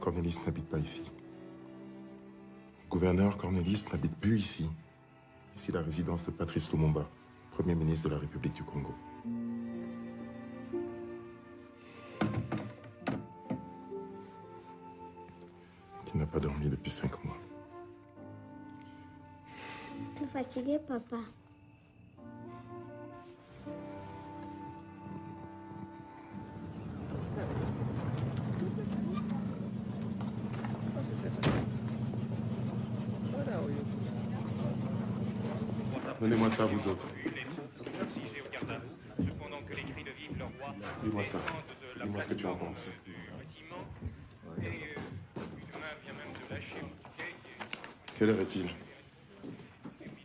Cornelis n'habite pas ici. Le gouverneur Cornelis n'habite plus ici. Ici la résidence de Patrice Lumumba, Premier ministre de la République du Congo. Qui n'a pas dormi depuis 5 mois. T'es fatigué, papa? Donnez-moi ça, vous autres. Dis-moi ça. Dis-moi ce que tu en penses. Quelle heure est-il?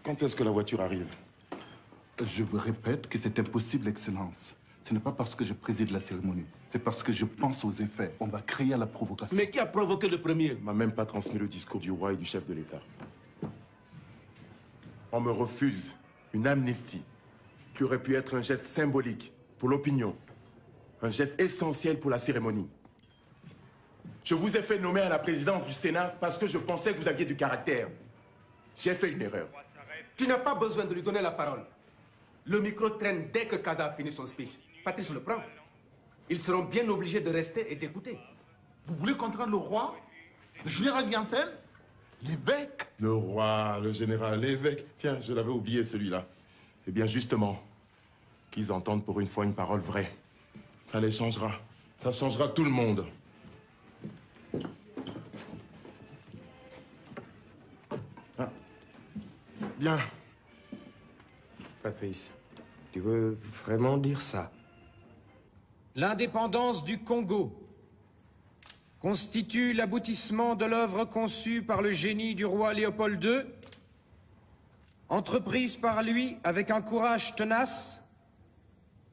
Quand est-ce que la voiture arrive? Je vous répète que c'est impossible, Excellence. Ce n'est pas parce que je préside la cérémonie. C'est parce que je pense aux effets. On va créer la provocation. Mais qui a provoqué le premier? On m'a même pas transmis le discours du roi et du chef de l'État. On me refuse une amnistie qui aurait pu être un geste symbolique pour l'opinion, un geste essentiel pour la cérémonie. Je vous ai fait nommer à la présidence du Sénat parce que je pensais que vous aviez du caractère. J'ai fait une erreur. Tu n'as pas besoin de lui donner la parole. Le micro traîne dès que Kaza a fini son speech. Patrice le prend. Ils seront bien obligés de rester et d'écouter. Vous voulez contraindre le roi, le général Biancel, l'évêque? Le roi, le général, l'évêque. Tiens, je l'avais oublié celui-là. Eh bien justement, qu'ils entendent pour une fois une parole vraie. Ça les changera. Ça changera tout le monde. Ah. Bien. Patrice, tu veux vraiment dire ça? L'indépendance du Congo constitue l'aboutissement de l'œuvre conçue par le génie du roi Léopold II, entreprise par lui avec un courage tenace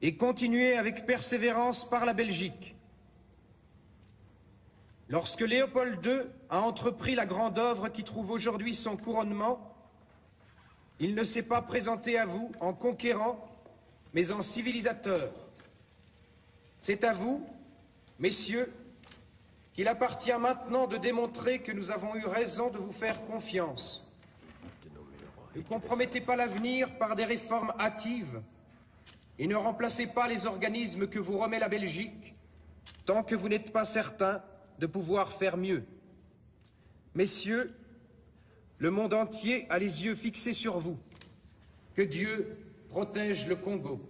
et continuée avec persévérance par la Belgique. Lorsque Léopold II a entrepris la grande œuvre qui trouve aujourd'hui son couronnement, il ne s'est pas présenté à vous en conquérant, mais en civilisateur. C'est à vous, messieurs, qu'il appartient maintenant de démontrer que nous avons eu raison de vous faire confiance. Ne compromettez pas l'avenir par des réformes hâtives et ne remplacez pas les organismes que vous remet la Belgique tant que vous n'êtes pas certain de pouvoir faire mieux. Messieurs, le monde entier a les yeux fixés sur vous. Que Dieu protège le Congo.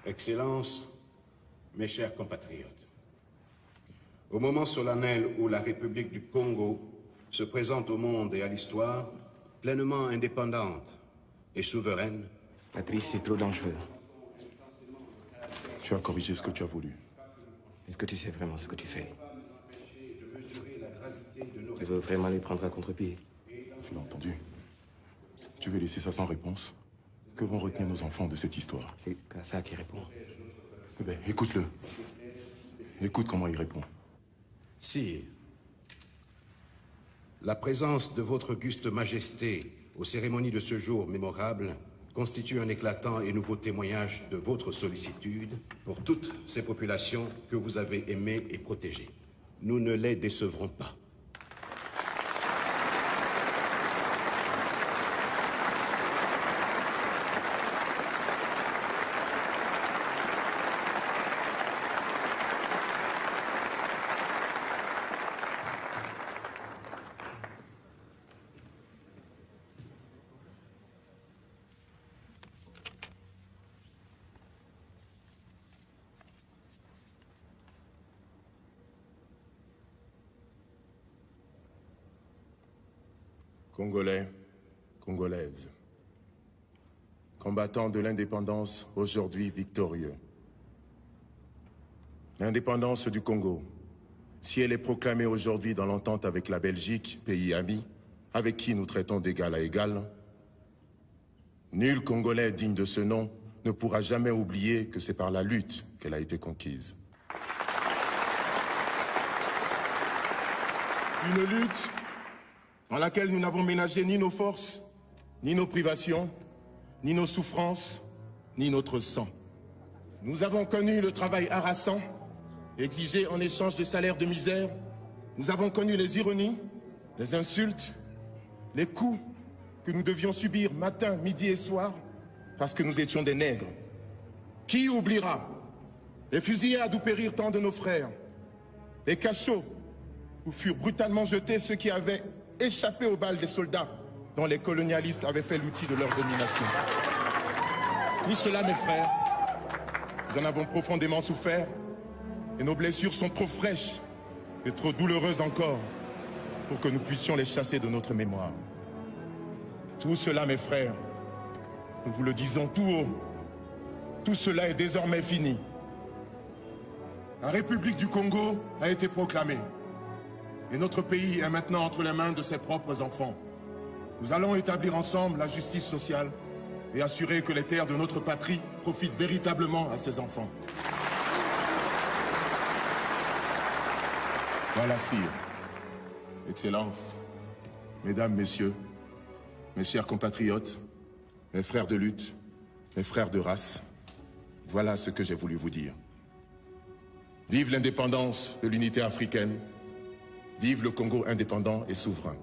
Excellences, mes chers compatriotes, au moment solennel où la République du Congo se présente au monde et à l'histoire pleinement indépendante et souveraine. Patrice, c'est trop dangereux. Tu as corrigé ce que tu as voulu. Est-ce que tu sais vraiment ce que tu fais? Tu veux vraiment les prendre à contre-pied? Tu l'as entendu. Tu veux laisser ça sans réponse? Que vont retenir nos enfants de cette histoire? C'est Kaza qui répond. Eh bien, écoute-le. Écoute comment il répond. Sire, la présence de votre auguste majesté aux cérémonies de ce jour mémorable constitue un éclatant et nouveau témoignage de votre sollicitude pour toutes ces populations que vous avez aimées et protégées. Nous ne les décevrons pas. Congolais, Congolaises, combattants de l'indépendance aujourd'hui victorieux. L'indépendance du Congo, si elle est proclamée aujourd'hui dans l'entente avec la Belgique, pays ami, avec qui nous traitons d'égal à égal, nul Congolais digne de ce nom ne pourra jamais oublier que c'est par la lutte qu'elle a été conquise. Une lutte dans laquelle nous n'avons ménagé ni nos forces, ni nos privations, ni nos souffrances, ni notre sang. Nous avons connu le travail harassant, exigé en échange de salaires de misère. Nous avons connu les ironies, les insultes, les coups que nous devions subir matin, midi et soir parce que nous étions des nègres. Qui oubliera les fusillades où périrent tant de nos frères, les cachots où furent brutalement jetés ceux qui avaient échappé aux balles des soldats dont les colonialistes avaient fait l'outil de leur domination. Tout cela, mes frères, nous en avons profondément souffert et nos blessures sont trop fraîches et trop douloureuses encore pour que nous puissions les chasser de notre mémoire. Tout cela, mes frères, nous vous le disons tout haut, tout cela est désormais fini. La République du Congo a été proclamée et notre pays est maintenant entre les mains de ses propres enfants. Nous allons établir ensemble la justice sociale et assurer que les terres de notre patrie profitent véritablement à ses enfants. Voilà, sire, Excellences, Mesdames, Messieurs, mes chers compatriotes, mes frères de lutte, mes frères de race, voilà ce que j'ai voulu vous dire. Vive l'indépendance de l'unité africaine, vive le Congo indépendant et souverain.